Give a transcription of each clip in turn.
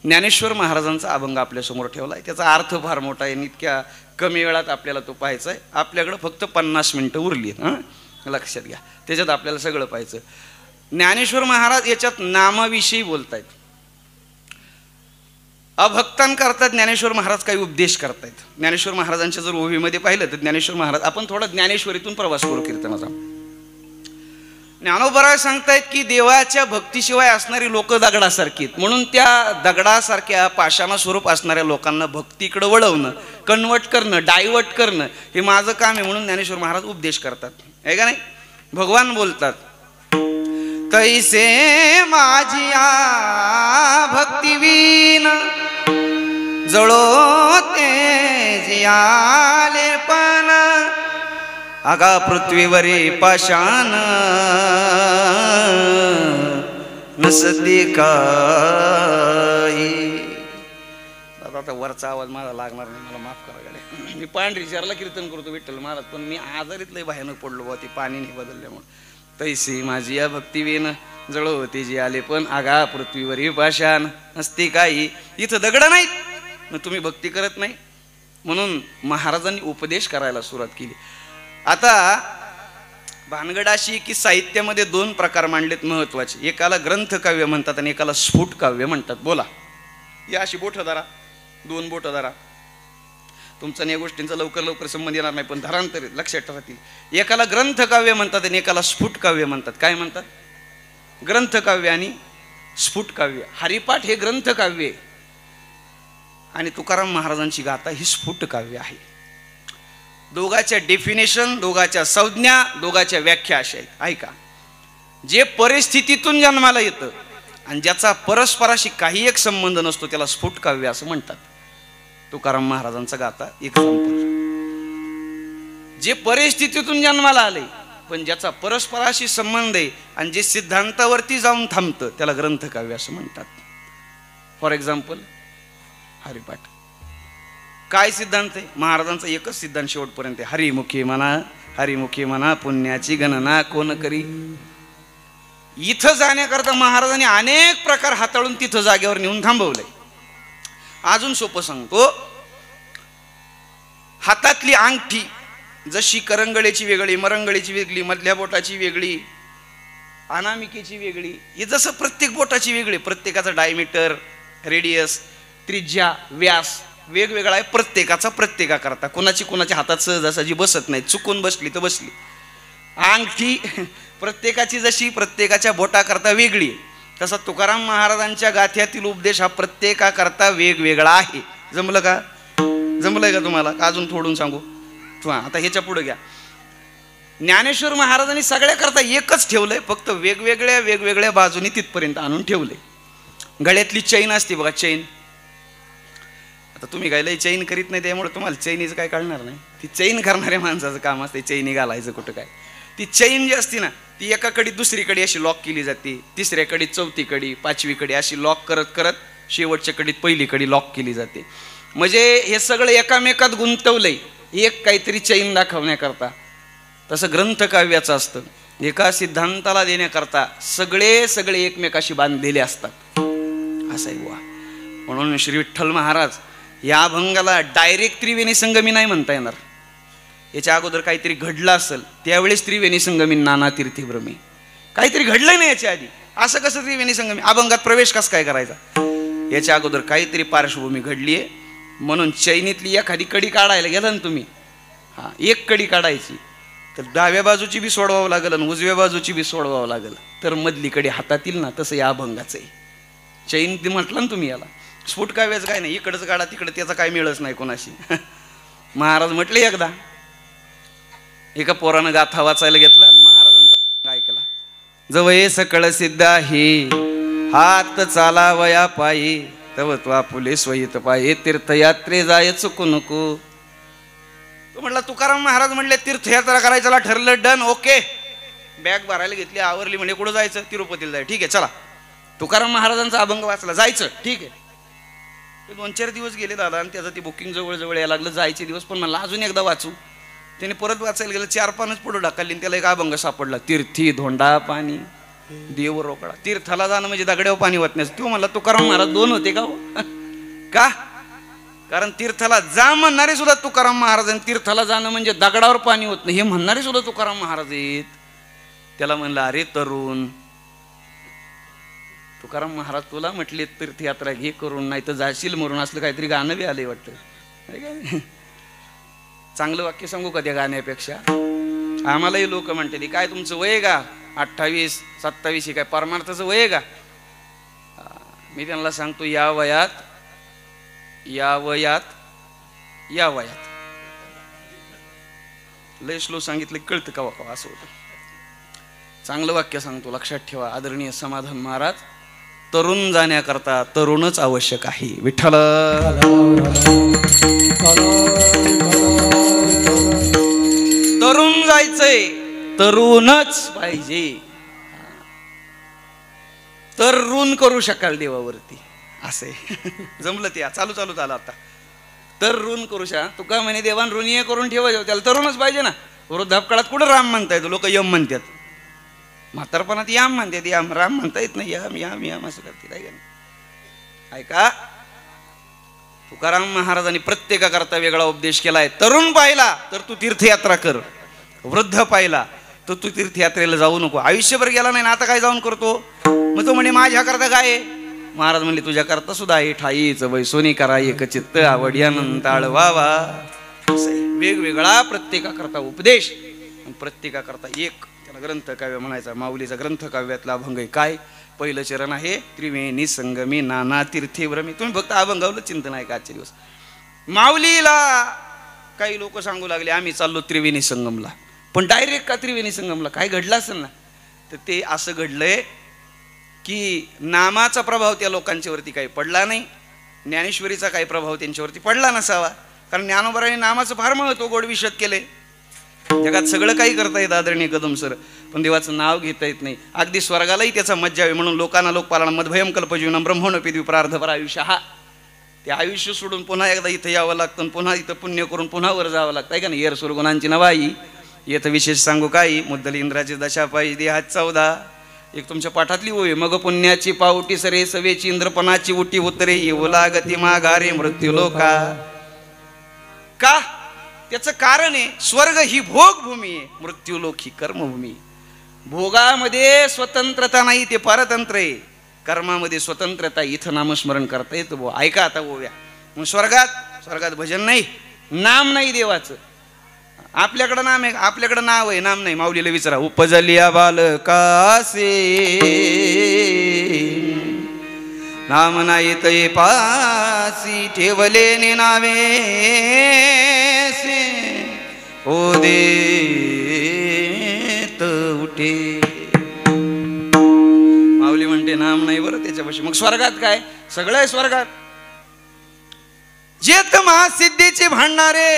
ज्ञानेश्वर महाराजांचा अभंग आपल्यासमोर ठेवला आहे. त्याचा अर्थ फार मोठा आहे. इतक्या कमी वेळात आपल्याला तो पाहायचा आहे. आपल्याकडं फक्त 50 मिनटं उरली आहेत. लक्षात घ्या, त्याच्यात आपल्याला सगळं पाहायचं. ज्ञानेश्वर महाराज याच्यात नामाविषयी बोलतायत. अभक्तांकरता ज्ञानेश्वर महाराज काही उपदेश करतायत. ज्ञानेश्वर महाराजांच्या जर ओवीमध्ये पाहिलं तर ज्ञानेश्वर महाराज, आपण थोडा ज्ञानेश्वरीतून प्रवास करू कीर्तनाचा. ज्ञानोबराय सांगतायत की देवाच्या भक्तीशिवाय असणारी लोक दगडासारखी आहेत, म्हणून त्या दगडासारख्या पाषाण स्वरूप असणाऱ्या लोकांना भक्तीकडे वळवणं, कन्वर्ट करणं, डायवर्ट करणं हे माझं काम आहे. म्हणून ज्ञानेश्वर महाराज उपदेश करतात, आहे का नाही. भगवान बोलतात, तैसे माझिया भक्तिवीन जळोते जियाले पण आगा पृथ्वीवरी पाषाण नसती काही. आता वरचा आवाज माझा लागणार नाही, मला माफ करा गाड्या. मी पांढरी शहराला कीर्तन करतो विठ्ठल महाराज, पण मी आजारीत लय भयानक पडलो बा, ती पाणी नाही बदलल्यामुळे. तैसी माझी या भक्तीवीन जळवते जी आले पण आगा पृथ्वीवरी पाषाण नसती काही. इथं दगड नाहीत, मग तुम्ही भक्ती करत नाही. म्हणून महाराजांनी उपदेश करायला सुरुवात केली. आता भानगड अशी की साहित्यामध्ये 2 प्रकार मांडलेत महत्वाचे. एकाला ग्रंथकाव्य म्हणतात आणि एकाला स्फुट काव्य म्हणतात. बोला, या अशी बोटं धरा, 2 बोटं धरा. तुमचा या गोष्टींचा लवकर संबंध येणार नाही, पण धरांतर लक्षात राहतील. एकाला ग्रंथकाव्य म्हणतात आणि एकाला स्फुट काव्य म्हणतात. काय म्हणतात? ग्रंथकाव्य आणि स्फुट काव्य. हरिपाठ हे ग्रंथकाव्य आहे आणि तुकाराम महाराजांची गाथा ही स्फुट काव्य आहे. दोघाच्या डेफिनेशन, दोघाच्या संज्ञा, दोघाच्या व्याख्या अशा आहेत. ऐका, जे परिस्थितीतून जन्माला येतं आणि ज्याचा परस्पराशी काही एक संबंध नसतो त्याला स्फुट काव्य असं म्हणतात. तुकाराम महाराजांचा गाथा एक्झाम्पल. जे परिस्थितीतून जन्माला आले पण ज्याचा परस्पराशी संबंध आहे आणि जे सिद्धांतावरती जाऊन थांबतं त्याला ग्रंथकाव्य असं म्हणतात. For example Haripath. काय सिद्धांत आहे? महाराजांचा एकच सिद्धांत शेवटपर्यंत आहे, हरिमुखी म्हणा पुण्याची गणना कोण करी. इथं जाण्याकरता महाराजांनी अनेक प्रकार हाताळून तिथं जागेवर नेऊन थांबवलंय. अजून सोपं सांगतो, हातातली अंगठी जशी करंगळीची वेगळी, मरंगळीची वेगळी, मधल्या बोटाची वेगळी, अनामिकेची वेगळी, हे जसं प्रत्येक बोटाची वेगळी, प्रत्येकाचा डायमीटर, रेडियस, त्रिज्या, व्यास वेगवेगळा आहे प्रत्येकाचा प्रत्येकाकरता. कोणाच्या हातात सहजासहजी बसत नाही, चुकून बसली तर बसली. अंगठी प्रत्येकाची जशी प्रत्येकाच्या बोटाकरता वेगळी, तसा तुकाराम महाराजांच्या गाथ्यातील उपदेश हा प्रत्येकाकरता वेगवेगळा आहे. जमलं का? जमलंय का तुम्हाला? अजून थोडून सांगू. आता ह्याच्या पुढे घ्या. ज्ञानेश्वर महाराजांनी सगळ्याकरता एकच ठेवलंय, फक्त वेगवेगळ्या बाजूनी तिथपर्यंत आणून ठेवलंय. गळ्यातली चैन असते बघा, चैन. आता तुम्ही काय लय चैन करीत नाही त्यामुळे तुम्हाला चैनीचं काय कळणार नाही. ती चैन करणाऱ्या माणसाचं काम असते चैनी घालायचं कुठं काय. ती चैन जी असते ना ती एका कडी दुसरी कडी अशी लॉक केली जाते, तिसऱ्या कडीत चौथी कडी, 5वी कडी अशी लॉक करत करत शेवटच्या कडीत पहिली कडी लॉक केली जाते. म्हणजे हे सगळं एकामेकात गुंतवलंय एक काहीतरी चैन दाखवण्याकरता. तसं ग्रंथकाव्याचं असतं, एका सिद्धांताला देण्याकरता सगळे एकमेकाशी बांधलेले असतात. असं आहे बुवा. म्हणून श्री विठ्ठल महाराज या अभंगाला डायरेक्ट त्रिवेणी संगमी नाही म्हणता येणार. याच्या अगोदर काहीतरी घडलं असेल, त्यावेळेस त्रिवेणी संगमी नाना तीर्थी भ्रमी. काहीतरी घडलंय ना याच्या आधी, असं कसं त्रिवेणी संगमी अभंगात प्रवेश कसं काय करायचा? याच्या अगोदर काहीतरी पार्श्वभूमी घडली आहे. म्हणून चैनीतली एखादी कडी काढायला गेला ना तुम्ही, एक कडी काढायची तर डाव्या बाजूची बी सोडवावं लागेल आणि उजव्या बाजूची बी सोडवावं लागेल, तर मधली कडी हातात येईल ना. तसं या अभंगाचं आहे. चैन म्हटलं ना तुम्ही याला. स्फुट काव्याचं काय नाही, इकडचं काढा तिकडं त्याचा काय मिळच नाही कोणाशी. महाराज म्हटले एकदा, एका पोरानं गाथा वाचायला घेतला आणि महाराजांचा ऐकला. जवये सकळ सिद्ध आहे हात चालावया पायी, तव त्वा फुले स्वयित पाये तीर्थयात्रे जाय चुकू नको. तो म्हटला तुकाराम महाराज म्हणले तीर्थयात्रा करायचं ठरलं, डन, ओके. बॅग भरायला घेतली, आवरली, म्हणजे कुठं जायचं? तिरुपतीला जाय. ठीक आहे चला. तुकाराम महाराजांचा अभंग वाचला, जायचं, ठीक आहे. 2-4 दिवस गेले दादा आणि त्याचं ती बुकिंग जवळ यायला लागलं, जायचे दिवस. पण मला अजून एकदा वाचू. त्याने परत वाचायला गेलं, 4 पानच पुढं ढकलली, त्याला एक अभंग सापडला, तीर्थी धोंडा पाणी. देव रोकडा. तीर्थाला जाणं म्हणजे दगड्यावर पाणी होत नाही. तो म्हणला तुकाराम महाराज 2 होते का हो? का? कारण तीर्थाला जा म्हणणारे सुद्धा तुकाराम महाराज आणि तीर्थाला जाणं म्हणजे दगडावर पाणी होत नाही हे म्हणणारे सुद्धा तुकाराम महाराज आहेत. त्याला म्हणलं अरे तरुण, तुकाराम महाराज तुला म्हटले तीर्थयात्रा घे करून, नाही तर जाशील मरून. असलं काहीतरी गाणं बी आलंय वाटतं. चांगलं वाक्य सांगू का त्या गाण्यापेक्षा? आम्हालाही लोक म्हणते काय तुमचं वय का 28 27 हे काय परमार्थाचं वय का? मी त्यांना सांगतो या वयात लय स्लो सांगितलं कळतं का वाका असं होतं. चांगलं वाक्य सांगतो, लक्षात ठेवा. आदरणीय समाधान महाराज, तरुण जाण्याकरता तरुणच आवश्यक आहे. विठ्ठल तरुण जायचंय, तरुणच पाहिजे. तर ऋण करू शकाल देवावरती असे जमलं. ते चालू झालं आता. तर ऋण करू शका. तुका म्हणे देवान ऋणीय करून ठेवायचं, त्याला तरुणच पाहिजे ना. वृद्धापकाळात कुठं राम म्हणता येतो? लोक यम म्हणतात. म्हातारपणात याम म्हणतात. याम राम म्हणता येत नाही. याम याम याम असं करते. ऐका, तुकाराम महाराजांनी प्रत्येकाकरता वेगळा उपदेश केलाय. तरुण पाहिला तर तू तीर्थयात्रा कर, वृद्ध पाहिला तर तू तीर्थयात्रेला जाऊ नको. आयुष्यभर गेला नाही ना, आता काय जाऊन करतो? मग तो म्हणे माझ्याकरता काय आहे? महाराज म्हणले तुझ्याकरता सुद्धा आहे. ठाईच वै सोनी करा एक चित्त आवड्यानंताळ वावा. वेगवेगळा प्रत्येकाकरता उपदेश, प्रत्येकाकरता एक. त्याला ग्रंथकाव्य म्हणायचा. माऊलीचा ग्रंथकाव्यातला अभंग आहे काय? पहिलं चरण आहे त्रिवेणी संगमी नाना तीर्थेवरमी. तुम्ही फक्त अभंगावलं चिंतन आहे का आजचे दिवस? माऊलीला काही लोक सांगू लागले आम्ही चाललो त्रिवेणी संगमला. पण डायरेक्ट का त्रिवेणी संगमला? काय घडलं असेल ना. तर ते असं घडलंय की नामाचा प्रभाव त्या लोकांच्यावरती काही पडला नाही. ज्ञानेश्वरीचा काही प्रभाव त्यांच्यावरती पडला नसावा. कारण ज्ञानोबराने नामाचं फार महत्व गोडविषद केले. जगात सगळं काही करता येतं आदरणीय कदम सर, पण देवाचं नाव घेता येत नाही. अगदी स्वर्गालाही त्याचा मज्जा आहे. म्हणून लोकांना लोकपालना मध्वयम कल्पजीवनम ब्रह्मणोपी प्रार्धपर आयुष्य. हा ते आयुष्य सोडून पुन्हा एकदा इथं यावं लागतं, पुन्हा इथं पुण्य करून पुन्हा वर जावं लागतं. आहे का नाही? येर सुरगुणांची नवाई. येतं विशेष सांगू काही? मुद्दल इंद्राची दशा पायी देहात 14. एक तुमच्या पाठातली होय. मग पुण्याची पावटी सरे सवेची इंद्रपणाची उटी उतरे येऊ लागती माघारे मृत्यू लोका. का? त्याचं कारण आहे स्वर्ग ही भोगभूमी आहे, मृत्यूलोक ही कर्मभूमी. भोगामध्ये स्वतंत्रता नाही, ते परतंत्र आहे. कर्मामध्ये स्वतंत्रता. इथं नामस्मरण करता येतं भाऊ. ऐका आता ओव्या. मग स्वर्गात भजन नाही, नाम नाही देवाचं. आपल्याकडं नाम आहे, आपल्याकडं नाव आहे, नाम नाही. माऊलीला विचारा. उपजलिया बालकासे नाम नाही तये पासी ठेवले ने नावे ओ देत उठे. माऊली म्हणते नाम नाही बरं त्याच्यापाशी. मग स्वर्गात काय? सगळं आहे स्वर्गात. जेत महासिद्धीची भांडारे,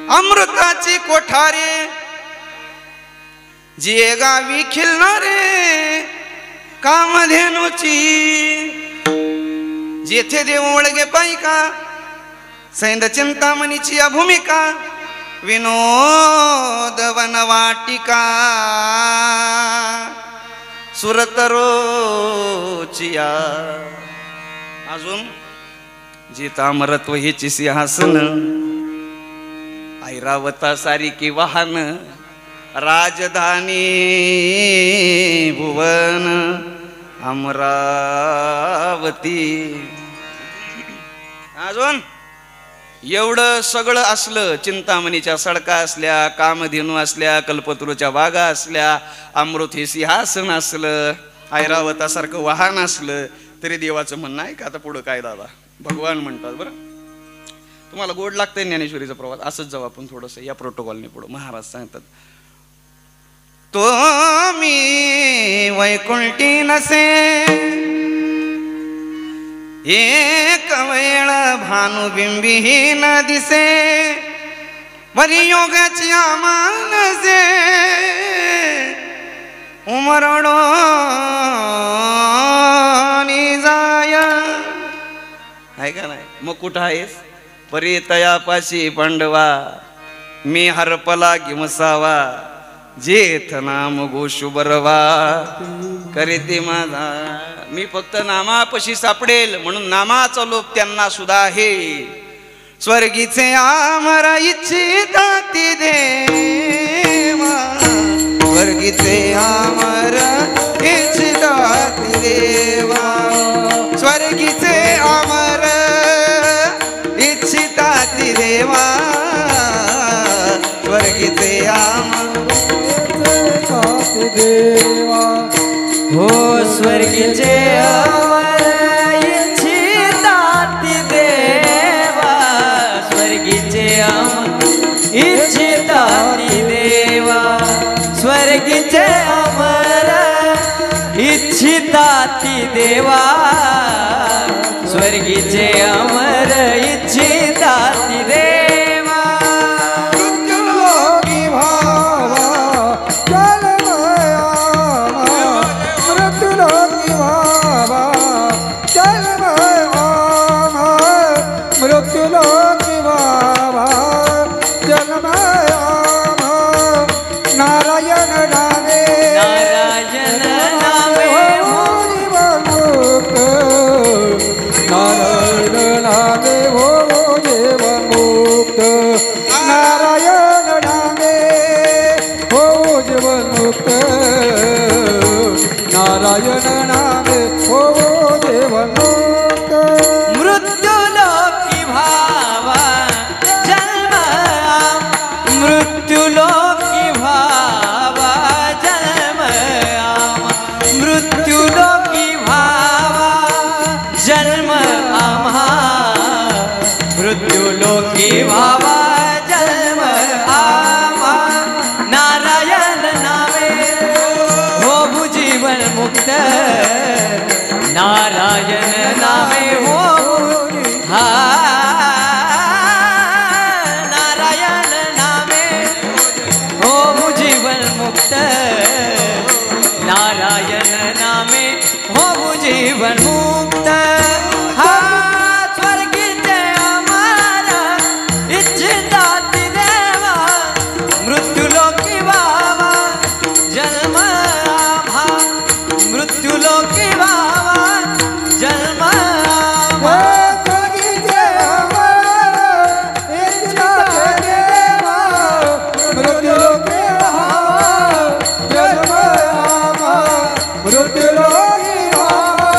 अमृताची कोठारे, जे गावी खिलणारे कामधेनूची, जेथे देव ओळगे पायका, सैंद चिंतामणीची या भूमिका, विनोद वनवाटिका, सुरतरोचिया. अजून जे तामरत्व हेची सिंहासन, ऐरावता सारिकी वाहन, राजधानी भुवन अमरावती. अजून एवढं सगळं असलं, चिंतामणीच्या सडका असल्या, कामधेनू असल्या, कल्पतरूच्या बागा असल्या, अमृत हे सिंहासन असलं, ऐरावतासारखं वाहन असलं, तरी देवाचं म्हणणं आहे का? आता पुढं काय दादा? भगवान म्हणतात बरं. तुम्हाला गोड लागतंय ज्ञानेश्वरीचा प्रवास? असंच जाऊ आपण थोडंसं या प्रोटोकॉलने पुढं. महाराज सांगतात तो मी वैकुंठी नसे, एक वेळ भानुबिंबी न दिसे, बरी योगाची आमानसे, उमरडो जाय. आहे का नाही? मग कुठं आहेस? परी तयापाशी पांडवा, मी हरपला घिमसावा, जेथ नाम गोशु बरवा करीते माझा. मी फक्त नामापशी सापडेल म्हणून नामाचा लोभ त्यांना सुद्धा आहे. स्वर्गीचे आमरा इच्छिता ती देवा, स्वर्गीचे आमर इच्छिता ती देवा, स्वर्गीचे आमर इच्छिता ती देवा, स्वर्गीचे आमर देवा. हो स्वर्गीचे आमर इच्छिता ती देवा, स्वर्गीचे आमर इच्छिता ती देवा, स्वर्गीचे अमर इच्छिता ती देवा, स्वर्गीचे अमर इच्छिता ती देवा. मृत्युलोकी भावा जलमया, मृत्युलोकी भावा जलमया, मृत्युलोकी भावा जलमया. नारायण नामे, नारायण नामे हो जीवनमुक्त, नारायण नामे हो जीवनमुक्त, नारायण नामे हो जीवनमुक्त, नारायण नामे हो जीवनमुक्त. मृत्युलोकी भावा जन्म, मृत्युलोकी भावा जन्म, मृत्युलोकी भावा जन्म आम्हा, मृत्युलोकी भावा जन्म आम्हा. नारायण नामे हो जीवन मुक्त, नारायण नामे हो हा, नारायण नामे हो जीवन मुक्त, नारायण नामे हो जीवन मुक्त. हा स्वर्गीचे अमर इच्छिता ती देवा, मृत्युलोकी बाबा जन्म आम्हा, मृत्युलोकी बाबा जन्म आम्हा. स्वर्गीचे अमर इच्छिता ती देवा, मृत्युलोकी भावा जन्म आम्हा, मृत्युलोकी भावा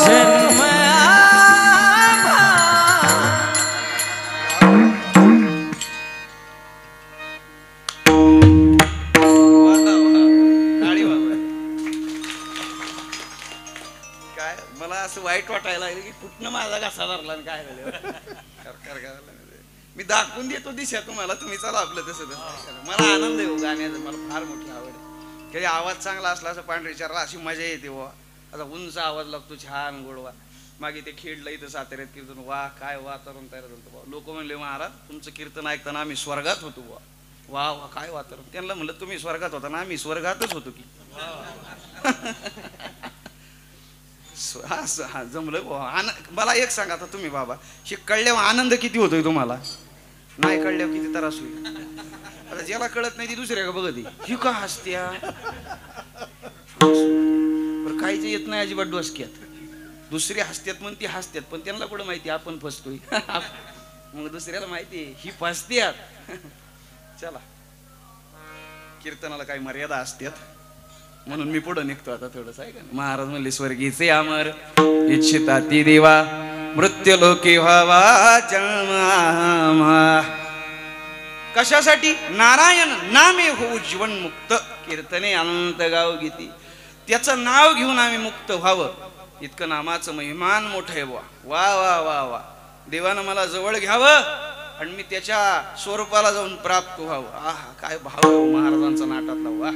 जन्म आम्हा. काय मला असं वाईट वाटायला लागलं की कुठनं माझा घसा धरला आणि काय झालं मी दाखवून देतो दिशा तुम्हाला, तुम्ही चला आपलं तसं तसं. मला आनंद आहे हो गाण्याचा, मला फार मोठी आवड आहे. कधी आवाज चांगला असला असं पांढरे विचारला अशी मजा येते वा. असा उंच आवाज लागतो, छान गोडवा. मागे ते खेडलं इथं साताऱ्यात कीर्तन, वा काय वातावरण तयार झालं. लोक म्हणले महाराज तुमचं कीर्तन ऐकताना आम्ही स्वर्गात होतो वा. वा वा काय वातावरण. त्यांना म्हणलं तुम्ही स्वर्गात होता ना, आम्ही स्वर्गातच होतो की. हा जमलं बुवा. मला एक सांगा आता तुम्ही बाबा, हे कळल्यावर आनंद किती होतोय तुम्हाला, नाही कळल्यावर किती त्रास होईल. आता ज्याला कळत नाही ती दुसऱ्या का बघत ही का हसत्या, काहीच येत नाही अजिबात डोसक्यात. दुसरे हसत्यात म्हणून ती हसत्यात, पण त्यांना कुठं माहिती आपण फसतोय. मग दुसऱ्याला माहिती ही फसत्यात. चला कीर्तनाला काही मर्यादा असतात, म्हणून मी पुढे निघतो आता थोडंसं आहे का. महाराज म्हणले स्वर्गीचे अमर इच्छिता ती देवा, मृत्युलोकी व्हावा जन्म. कशासाठी? नारायण नामे हो जीवन मुक्त, कीर्तने अनंत गाव गीती. त्याचं नाव घेऊन आम्ही मुक्त व्हावं, इतकं नामाचं महिमान मोठं आहे वा. वा वा वा वा. देवानं मला जवळ घ्यावं आणि मी त्याच्या स्वरूपाला जाऊन प्राप्त व्हावं. आहा काय भाव आहे महाराजांचा नाटातला वा.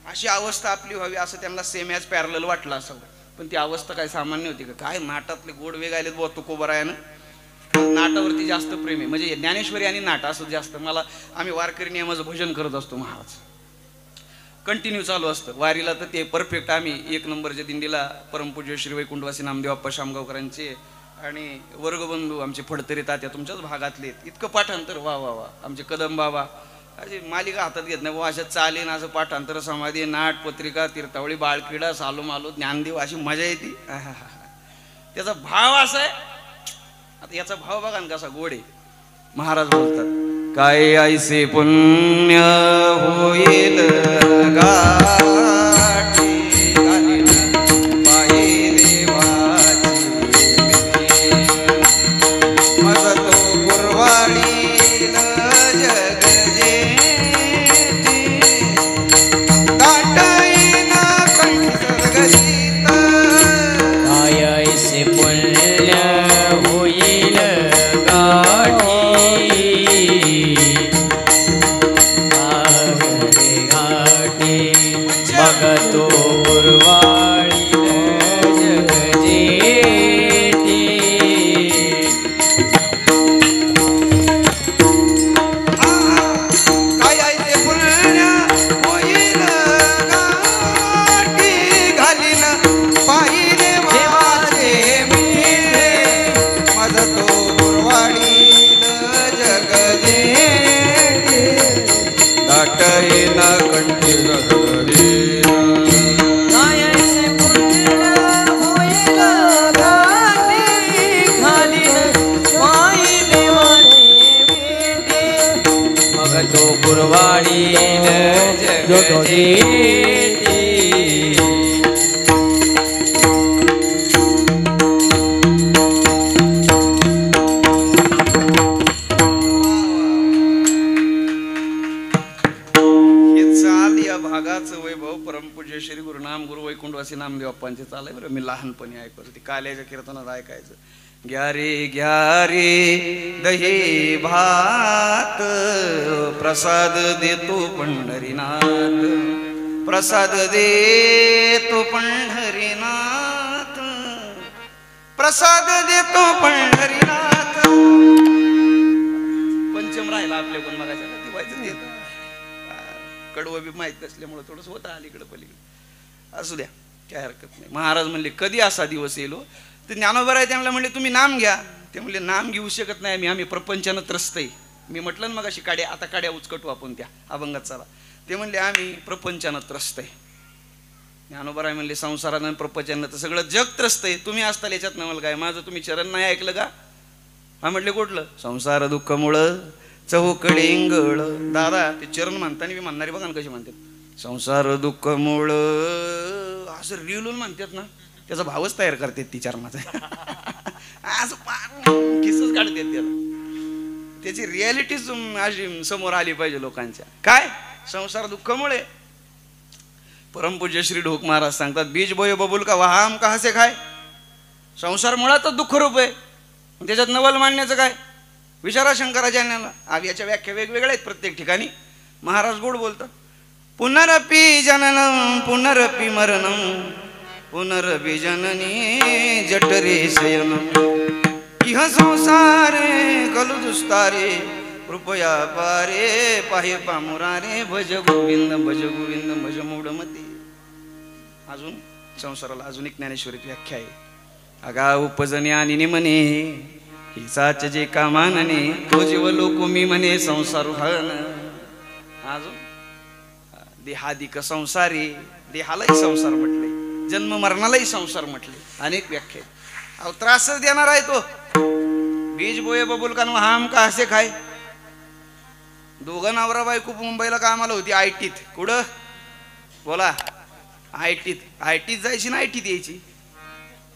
अशी अवस्था आपली व्हावी असं त्यांना सेम ॲज पॅरलल वाटलं असावं, पण ती अवस्था काय सामान्य होती का. काय नाटातले गोड वेग आलेत बुवा तुकोबरायानं. नाटावरती जास्त प्रेम आहे, म्हणजे ज्ञानेश्वरी आणि नाट असं जास्त. मला आम्ही वारकरी नियमाचं भजन करत असतो, महाराज कंटिन्यू चालू असतं. वारीला तर ते परफेक्ट. आम्ही 1 नंबरच्या दिंडीला परमपूज्य श्री वैकुंठवासी नामदेव आप्पा शामगावकरांचे आणि वर्गबंधू आमचे फडतरी तात्या तुमच्याच भागातले इतकं पाठांतर वा वा वा. आमचे कदम बाबा अशी मालिका हातात घेत नाही बुवा, अशा चालीन असं पाठांतर समाधी नाट पत्रिका तीर्थावळी बाळक्रीडा सालो मालो ज्ञानदेव अशी मजा येते. त्याचा भाव असा आहे. आता याचा भाव बघा ना कसा गोड आहे. महाराज बोलतात काय ऐसे पुण्य होईल गाठी घालीन पायी देवाची मज तो गुरवाळीन जग जेठी दाटईन कंठ सद्गतीत काय ऐसे पुण्य होईल गाठी गाठी बघतो गुरवाळी जग जेठी काय ऐसे पुण्य होईल गाठी घालीन पायी देवाचे मिळे मज तो गुरवाळीन जग जेठी दाटईन कंठी सद्गतीत काय ऐसे पुण्य होईल गाठी घालीन पायी देवाचे भेटे मग तो गुरवाळी जग जेठी हे चाल या भागाचं वैभव परमपूज्य श्री गुरुनाम गुरु वैकुंठवासी नामदेव अप्पांचे चाल आहे बरं. मी लहानपणी ऐकत होती काल्याच्या कीर्तनात ऐकायचं. घ्या रे दही भात प्रसाद देतो पंढरीनाथ प्रसाद देतो पंढरीनाथ प्रसाद देतो पंढरीनाथ. पंचम राहिला आपल्या कोण मगाच्या ती व्हायचं देत कडवं बी माहीत नसल्यामुळं थोडंसं होतं अलीकडं पलीकडं. असू द्या काय हरकत नाही. महाराज म्हणले कधी असा दिवस येलो तर ज्ञानोबा आहे त्यांना म्हणले तुम्ही नाम घ्या. ते म्हणले नाम घेऊ शकत नाही आम्ही प्रपंचानं त्रस्त आहे. मी म्हटलं ना मग अशी काड्या आता काड्या उचकटू आपण त्या अभंगात चाला. ते म्हणले आम्ही प्रपंचानं त्रस्त आहे. ज्ञानोबा म्हणले संसारानं प्रपंचानं तर सगळं जग त्रस्त आहे. तुम्ही असताल याच्यात ना मला काय माझं तुम्ही चरण नाही ऐकलं का. हा म्हटले कुठलं संसार दुःख मुळं चौकडे इंगळ. दादा ते चरण म्हणताना मी म्हणणारी बघा ना कशी म्हणतात संसार दुःख मूळ असं रिलून म्हणतात ना त्याचा भावच तयार करतात ती चरणाचा. असं किसच काढतात त्याला. त्याची रियालिटी अशी समोर आली पाहिजे लोकांच्या. काय संसार दुःखामुळे परमपूज्य श्री ढोक महाराज सांगतात बीज बोय बबुल का वहाम का हसे खाय. संसार मुळातच दुःख रूप आहे. त्याच्यात नवल मांडण्याचं काय विचारा शंकराचार्यांना. याच्या व्याख्या वेगवेगळ्या आहेत प्रत्येक ठिकाणी. महाराज गोड बोलतात पुनरपि जननम पुनरपि मरणम पुनरपि जननी जठरे शयनम इह संसारे कलु दुस्तारे कृपया पारे पाहे पामुरारे भज गोविंद भज गोविंद भज मूढमती. अजून संसाराला अजून एक ज्ञानेश्वरीची व्याख्या आहे. अगा उपजने आणि निमने हिसाच जे कामानने तो जीव लोक मी म्हणे संसार हन. अजून देहादिक संसारी देहालाही संसार म्हटले जन्म मरणालाही संसार म्हटले. अनेक व्याख्या. अहो त्रासच देणार आहे तो. बीज बोये बबुल का हाम का असे खाय. दोघं नवरा बायको मुंबईला कामाला होती आयटीत. कुठं बोला आयटीत जायची ना आयटीत यायची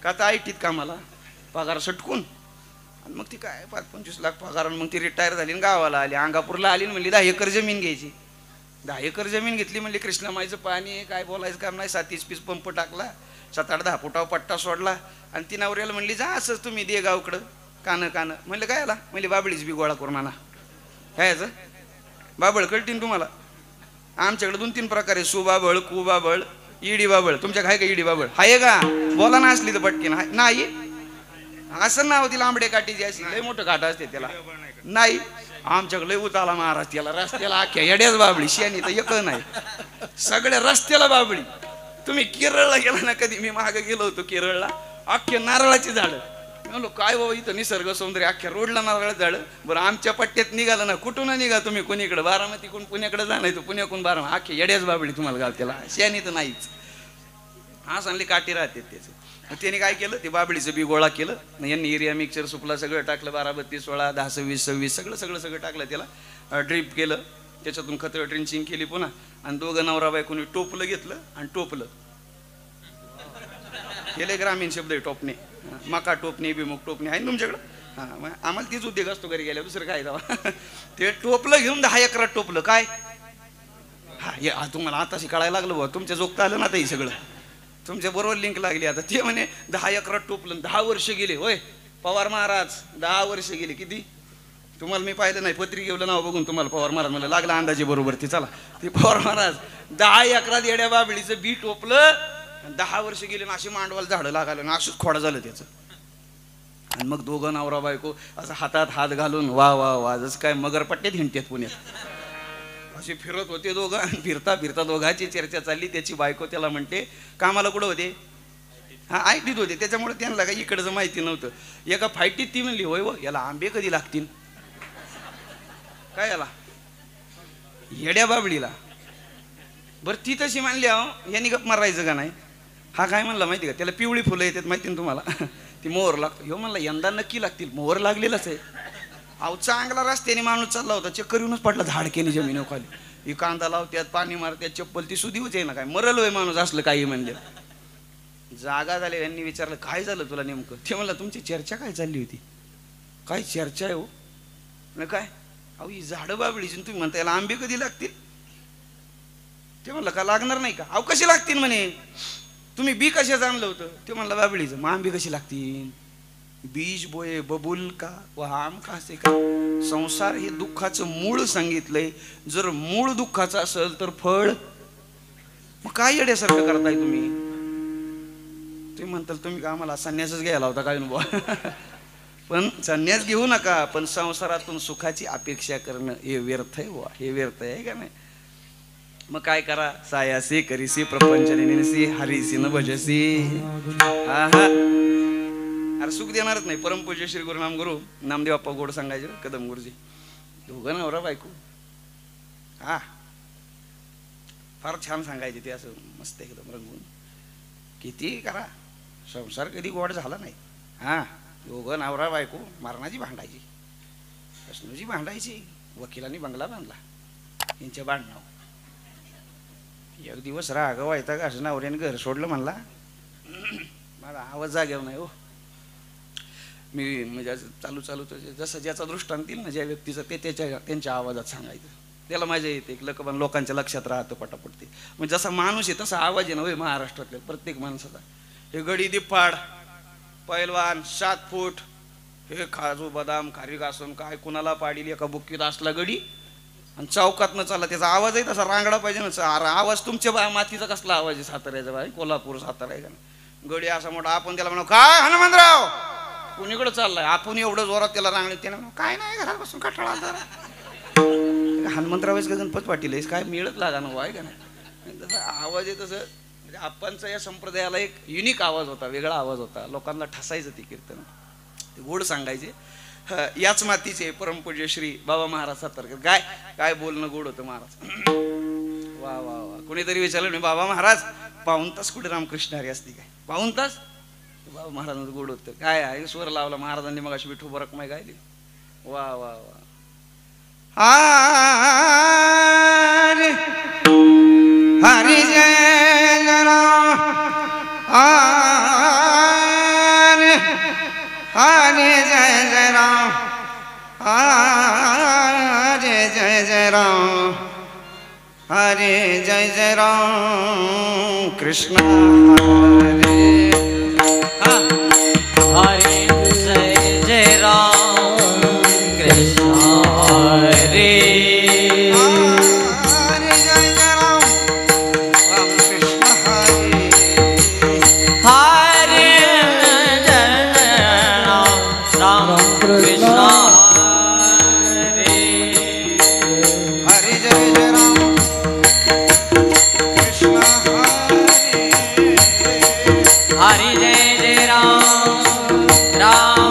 का तर आयटीत कामाला पगार सटकून. आणि मग ती काय 5-25 लाख पगार. मग ती रिटायर झाली गावाला आली अंगापूरला आली म्हणली 10 एकर जमीन घ्यायची. 10 एकर जमीन घेतली म्हणली कृष्णामाईचं पाणी काय बोलायचं काम नाही. 7 पीस पंप टाकला 7-8-10 फुटावर पट्टा सोडला. आणि ती नवऱ्याला म्हणली जा असंच तुम्ही दे गावकडं कानं म्हणलं काय आला म्हणले बाबळीच बी गोळा करून आणा. काय याचं बाबळ कळतीन तुम्हाला. आमच्याकडे 2-3 प्रकार आहे सुबाबळ कुबाबळ इडी बाबळ. तुमच्या काय का इडी बाबळ आहे का बोला ना असली तर पटकीन नाही. असं नाव ती लांबडे काठीची अशी लय मोठं काटा असते त्याला नाही. आमच्याकडे लय उताला महाराज त्याला रस्त्याला अख्ख्या येड्याच बाबळी शेणी तर एक नाही सगळ्या रस्त्याला बाबळी. तुम्ही केरळला गेला ना कधी. मी मागे गेलो होतो केरळला. अख्खे नारळाची झाडं म्हणलो काय बाबा इथं निसर्ग सौंदर्य अख्ख्या रोडला नारळ झालं. बरं आमच्या पट्ट्यात निघालं ना, कुठून निघा तुम्ही कोणीकडे, बारामती कोण पुण्याकडे जा, नाही तर पुण्याकडून बारामती, अख्खे येड्याच बाबडी तुम्हाला गाव त्याला, शेणी तर नाहीच. हा सांगली काठी राहते त्याचं. त्याने काय केलं, ते बाबळीचं बी गोळा केलं, यांनी एरिया मिक्सर सुपला सगळं टाकलं, 12, 32, 16, 10, 26, 26 सगळं टाकलं, त्याला ड्रीप केलं, त्याच्यातून खतं ड्रिंचिंग केली पुन्हा. आणि दोघं नवरा बायकोनी टोपलं घेतलं आणि टोपलं गेले. ग्रामीण शब्द आहे टोपणे, मका टोपणे, बिमुख टोपणे आहे ना तुमच्याकडं. हां, मग आम्हाला तीच उद्योग असतो घरी गेल्या, दुसरं काय जावा. ते टोपलं घेऊन 10 एकरात टोपलं. काय हा तुम्हाला आताशी कळायला लागलं बुवा, तुमच्या जोगता आलं ना आता हे सगळं, तुमच्या बरोबर लिंक लागली आता. ते म्हणे 10 एकरात टोपलं, 10 वर्ष गेले. होय पवार महाराज, 10 वर्ष गेले. किती तुम्हाला मी पाहिलं नाही, पत्रिकेवलं नाव बघून तुम्हाला पवार महाराज मला लागला अंदाजे बरोबर. ते चला, ते पवार महाराज 10 एकरात येड्या बाबळीचं बी टोपलं, 10 वर्ष गेले ना, अशी मांडवाला झाडं लागायला ना, असंच खोडा झालं त्याचं. आणि मग दोघं नवरा बायको असं हातात हात घालून वा वा वा, जसं काय मगरपट्ट्यात हिंडतात पुण्यात, असे फिरत होते दोघं. आणि फिरता फिरता दोघांची चर्चा चालली. त्याची बायको त्याला म्हणते, कामाला कुठं होते? हा आयटीत होते. त्याच्यामुळे त्यांना काही इकडचं माहिती नव्हतं. एका फायटीत ती म्हणली, होय व याला आंबे कधी लागतील? काय याला येड्या बाबळीला? बरं ती तशी म्हणली, अहो यांनी गप मारायचं का नाही? हा काय म्हणला माहिती का, त्याला पिवळी फुलं येतात माहिती ना तुम्हाला, ती मोहर लागतो. ह्यो म्हणला यंदा नक्की लागतील, मोहर लागलेलाच आहे. अहो चांगला रस्त्याने माणूस चालला होता, चक्कर येऊनच पडला धाडकेने जमिनी खाली. ही कांदा लावत्यात, पाणी मारत्यात, चप्पल ती सुधीवच आहे ना, काय मरल होय माणूस असलं काही म्हणजे. जागा झाले. यांनी विचारलं, काय झालं तुला नेमकं? ते म्हणलं, तुमची चर्चा काय चालली होती? काय चर्चा आहे हो? न काय, अहो ही झाडं बाबळीची, तुम्ही म्हणता याला आंबे कधी लागतील? ते म्हणलं, का लागणार नाही का? अहो कशी लागतील म्हणे, तुम्ही बी कशाचं आणलं होतं? ते म्हणलं बाबळीचं. मग आंबे कशी लागतील? बीज बोये बबुल का व आम का असे का? संसार हे दुःखाचं मूळ सांगितलंय. जर मूळ दुःखाचं असेल तर फळ मग काय येड्यासारखं करताय तुम्ही? तुम्ही म्हणताल तुम्ही आम्हाला संन्यासच घ्यायला होता काय बुवा. पण संन्यास घेऊ नका, पण संसारातून सुखाची अपेक्षा करणं हे व्यर्थ आहे बुवा, हे व्यर्थ आहे का नाही? मग काय करा, सायासी करीसी प्रपंचनिसी हरिसी न भजसी. हा हा, अरे सुख देणारच नाही. परमपूज्य श्री गुरुनाम गुरु नामदेव बाप्पा गोड सांगायचे, कदम गुरुजी, दोघं नवरा बायको. हा फार छान सांगायचे ते, असं मस्त एकदम रंगून. किती करा, संसार कधी गोड झाला नाही. हा, दोघं नवरा बायको मरणाची भांडायची, प्रश्नची भांडायची. वकिलांनी बंगला बांधला यांच्या भांडणावर. एक दिवस राग व्हायचा का, असं नवऱ्याने घर सोडलं म्हणला, मला आवाज जागेवर नाही हो. मी म्हणजे चालू जसं ज्याचा दृष्टांत येईल ना, ज्या व्यक्तीचं ते त्यांच्या आवाजात सांगायचं. त्याला मजा येते, लोकांच्या लक्षात राहतं पटापट ते. म्हणजे जसा माणूस आहे तसा आवाज आहे ना होय महाराष्ट्रातल्या प्रत्येक माणसाचा. हे गडी दिप्पाड पैलवान 7 फूट, हे काजू बदाम खारी घासून काय कुणाला पाडील एका बुक्कीत असला गडी, आणि चौकात न चालला, त्याचा आवाज आहे तसा रांगडा पाहिजे ना. आवाज तुमच्या मातीचा कसला आवाज आहे साताऱ्याचा बाई, कोल्हापूर सातारा आहे का नाही? गडी असा मोठा, आपण त्याला म्हणू काय हनुमंतराव कुणीकडं चाललाय, आपण एवढं जोरात त्याला रांगणे, त्याने म्हणू काय नाही घरात बसून कटाळा आला. हनुमंतराव का गणपत पाटील आहे काय मिळत लागा ना आहे का नाही? तसं आवाज आहे तसं. म्हणजे आपणचा या संप्रदायाला एक युनिक आवाज होता, वेगळा आवाज होता. लोकांना ठसायचं ते कीर्तन, ते गोड सांगायचे. याच मातीचे परमपूज्य श्री बाबा महाराज सातारकर. काय काय बोलणं गोड होतं महाराज. वा वा वा. कोणीतरी विचारलं नाही बाबा महाराज पाऊण तास कुठे रामकृष्ण हरी असती काय? पाऊण तास बाबा महाराजांचं गोड होतं. काय आहे स्वर लावला महाराजांनी, मग अशी विठू बरकमाई गायली. वा वा वा. हरी जय राम, हरे जय जय राम, हरे जय जय राम, हरे जय जय राम कृष्ण हरे. हरे जय जय राम कृष्ण हरे. हरे जय जय राम, राम कृष्ण हरे. हरे जय जय राम कृष्ण हरे. हरे जय जय राम कृष्ण हरे. हरे जय जय राम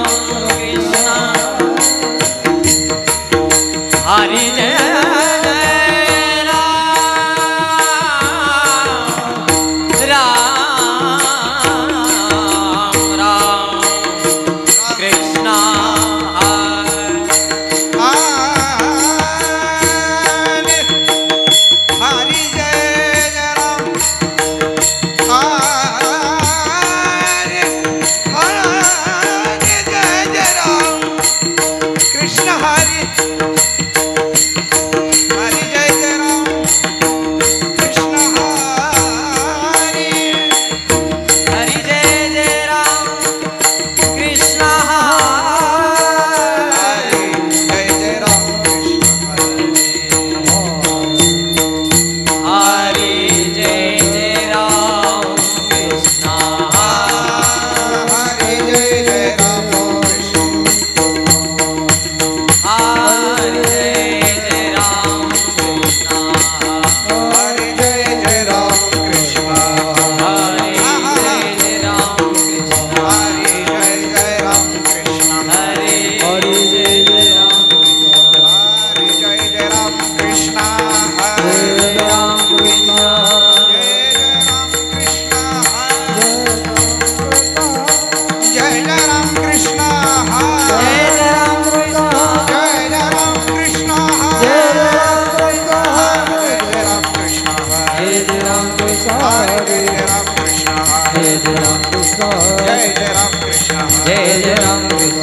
जय जय राम कृष्ण जय जय राम कृष्ण जय जय राम कृष्ण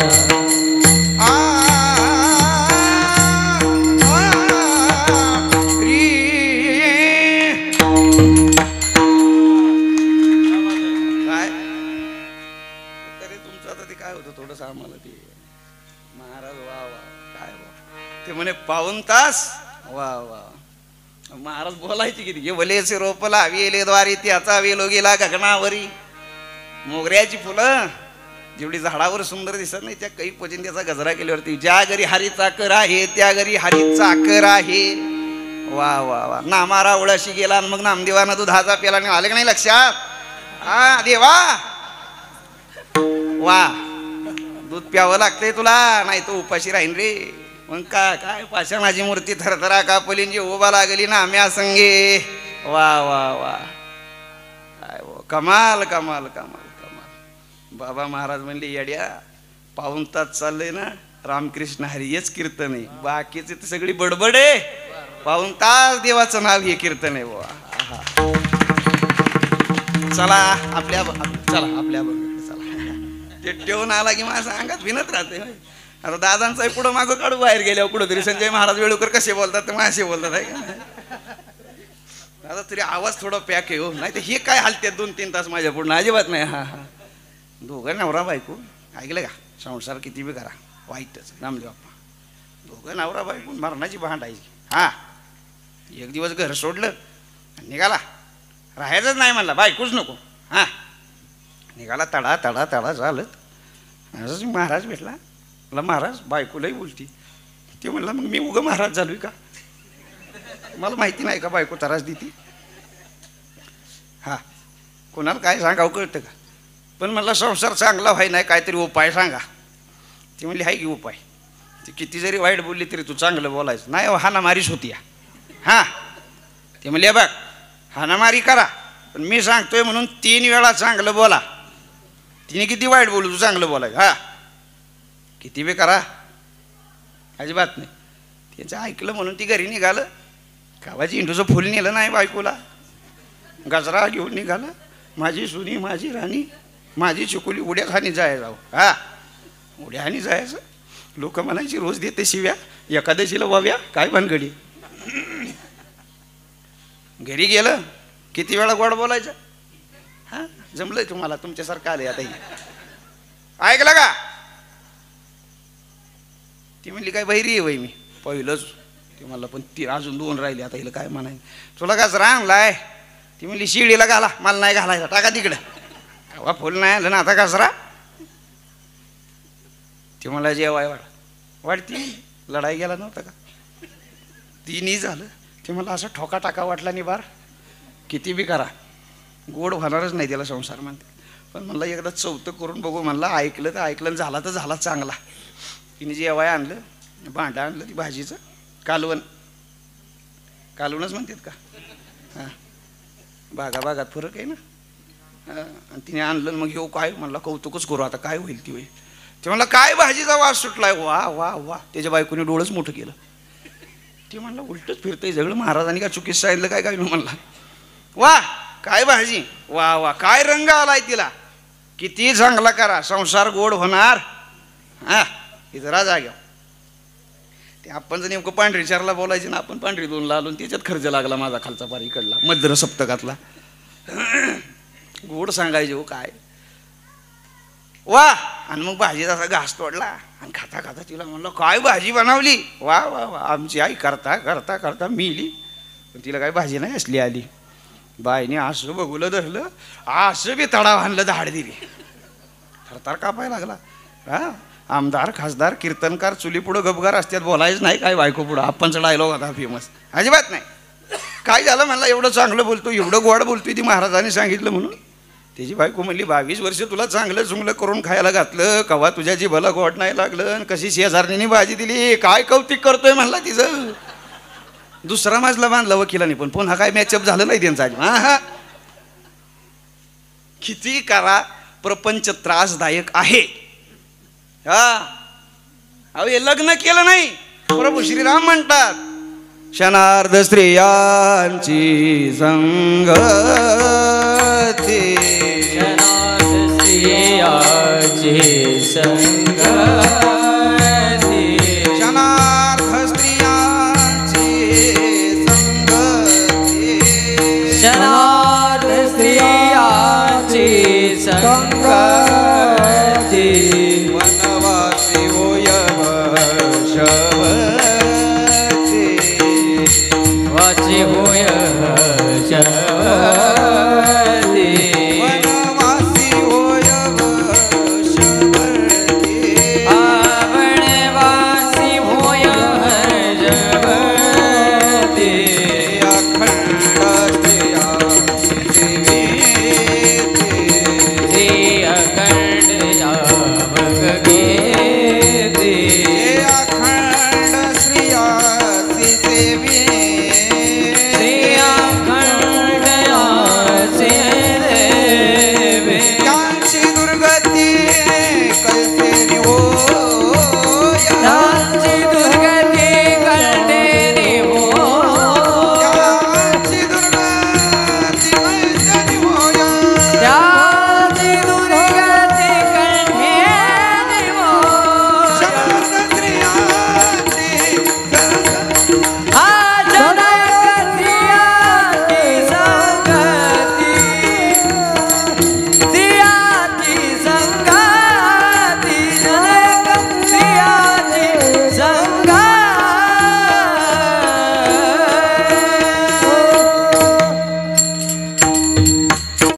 काय तरी तुमचं आता ते काय होतं थोडंसं आम्हाला ते महाराज वा वा काय वा ते म्हणे पाऊण तास वा वा महाराज बोलायचे किती ये भले से रोपला वेले द्वारी त्याचा वेलो गेला गगनावरी मोगऱ्याची फुलं जेवढी झाडावर सुंदर दिसत नाही त्या काही पोचीन त्याचा गजरा केल्यावरती ज्या घरी हरीचा कर आहे त्या घरी हरीचा कर आहे वा वा वा नामारा ओळशी गेला आणि मग नामदेवानं दुधाचा पेला आणि आले का नाही लक्षात हा देवा वा दूध प्यावं लागतंय तुला नाही तो उपाशी राहीन रे मग काय पाषाणाची मूर्ती थरथरा कापलींची उभा लागली ना आम्या संगे वा वा वा काय कमाल कमाल कमाल कमाल बाबा महाराज म्हणले येड्या पाऊण तास चाललंय ना रामकृष्ण हरी हेच कीर्तन आहे बाकीचे तर सगळी बडबड आहे पाऊण तास देवाचं नाव हे कीर्तन आहे बाबा चला आपल्या ते ठेवून आला की माझ्या अंगात भिनत राहते आता दादांचा पुढं मागं काढू बाहेर गेल्यावर कुठं तरी संजय महाराज वेळुकर कसे बोलतात ते माझे बोलतात आहे का दादा तरी आवाज थोडा पॅक आहे हो नाही तर हे काय हालते 2-3 तास माझ्या पुढं अजिबात नाही हा हा दोघं नवरा बायको ऐकलं का संसार किती बी करा वाईटच नामदेव बाप्पा दोघं नवरा बायको मरणाची भांडायची हा एक दिवस घर सोडलं निघाला राहायचंच नाही म्हणला बायकोच नको हा निघाला तडा तडा तडा चालत असंच महाराज भेटला मला महाराज बायकोलाही बोलती ते म्हणला मग मी उगं महाराज झालोय का मला माहिती नाही का बायको त्रास देती हा कोणाला काय सांगावं कळतं का पण मला संसार चांगला व्हाय नाही काहीतरी उपाय सांगा ती म्हणली हाय की उपाय ती किती जरी वाईट बोलली तरी तू चांगलं बोलायचं नाही हाणामारीच होती हां ते म्हणले बघ हाणामारी करा पण मी सांगतोय म्हणून 3 वेळा चांगलं बोला तिने किती वाईट बोलू तू चांगलं बोलायचं हा किती बी करा अजिबात नाही त्याचं ऐकलं म्हणून ती घरी निघालं कावाची इंडूचं फुल नेलं नाही बायकोला गजरा घेऊन निघालं माझी सुनी माझी राणी माझी चिकोली उड्या खाणी जायचं हा उड्या खाणी जायचं लोक म्हणायची रोज देते शिव्या एकादशीला वाव्या काय भानगडी घरी गेलं किती वेळा गोड बोलायचं हां जमलंय तुम्हाला तुमच्यासारखं आलंय आता ऐकलं का ती म्हणली काय बहिरी आहे वय मी पहिलंच ती म्हणलं पण ती अजून 2 राहिली आता हिला काय म्हणायचं तुला काच रांगलाय ती म्हणली शिडीला घाला मला नाही घालायचा टाका तिकडं हवा फुल नाही आलं ना आता कचरा ती मला जेवाय वाढती लढाई गेला नव्हता का ती नाही झालं ते मला असं ठोका टाका वाटला नाही बार किती बी करा गोड होणारच नाही त्याला संसार म्हणते पण म्हणलं एकदा चौथं करून बघू म्हणलं ऐकलं तर ऐकलं झाला तर झाला चांगला तिने जेवाय आणलं भांडं आणलं ती भाजीचं कालवणच म्हणतात का हां बागात फरक आहे ना आणि तिने आणलं मग येऊ काय म्हणलं कौतुकच करू आता काय होईल ती होईल ते म्हणलं काय भाजीचा वास सुटलाय वा वा वा त्याच्या बायकोने डोळंच मोठं केलं ते म्हणलं उलटच फिरतंय सगळं महाराजांनी का चुकीच सांगितलं काय म्हणला वा काय भाजी वा वा काय रंग आलाय तिला किती चांगला करा संसार गोड होणार हा इथं राजा घ्या ते आपण जर नेमकं पांढरी 4ला बोलायचे ना आपण पांढरी 2ला आलो त्याच्यात खर्च लागला माझा खालचा पार इकडला मध्य सप्तकातला गोड सांगायचे हो काय वा आणि मग भाजीचा असा घास तोडला आणि खाता खाता तिला म्हणलं काय भाजी बनवली वा वा वा आमची आई करता करता करता मिली पण तिला काय भाजी नाही असली आली बाईने असं बघुलं धरलं असं बी तडाव आणलं धाड दिली थरथर कापायला लागला हा आमदार खासदार कीर्तनकार चुली पुढं गपगार असतात बोलायचं नाही काय बायको पुढं आपणचा डायलॉग होता फेमस अजिबात नाही काय झालं म्हणला एवढं चांगलं बोलतो एवढं गोड बोलतोय ती महाराजांनी सांगितलं म्हणून त्याची बायको म्हणली 22 वर्ष तुला चांगलं चुंगलं करून खायला घातलं कवा तुझ्या जीभाला गोड नाही लागलं आणि कशी शेजारणीने भाजी दिली काय कौतिक करतोय म्हणला तिचं दुसरा मजला बांधला वकिलाने पण पुन्हा काय मॅचअप झालं नाही त्यांचा हा हा किती करा प्रपंच त्रासदायक आहे हा अहो हे लग्न केलं नाही प्रभू श्रीराम म्हणतात क्षणार्ध स्त्रियांची संगती संगती क्षणार्थ स्त्रियांची संगती क्षणार्थ स्त्रियांची संगती